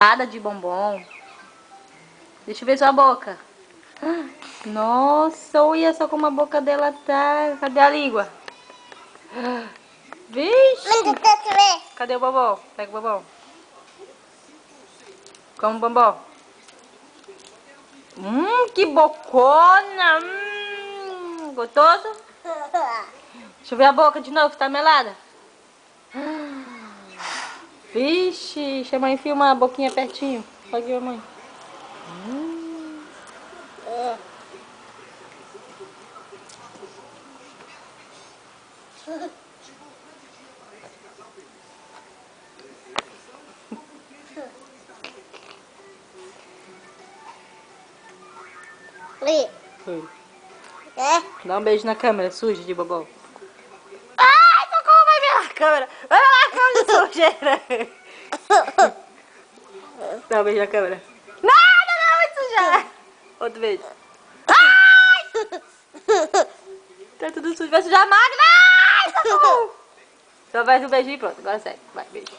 Nada de bombom. Deixa eu ver sua boca. Nossa, olha só como a boca dela tá. Cadê a língua? Vixe! Cadê o bombom? Pega o bombom. Como o bombom. Que bocona! Gostoso? Deixa eu ver a boca de novo, tá melada? Vixe, deixa a mãe filmar a boquinha pertinho. Olha aqui, mãe. Dá um beijo na câmera suja de bobão. Ai, socorro, vai ver a câmera. Vai ver a câmera de sujeira. Dá um beijo na câmera. Nada, não, vai sujar. Outro beijo. Ai! Tá tudo sujo, vai sujar a máquina. Ai, socorro. Só faz um beijinho e pronto, agora segue. Vai, beijo.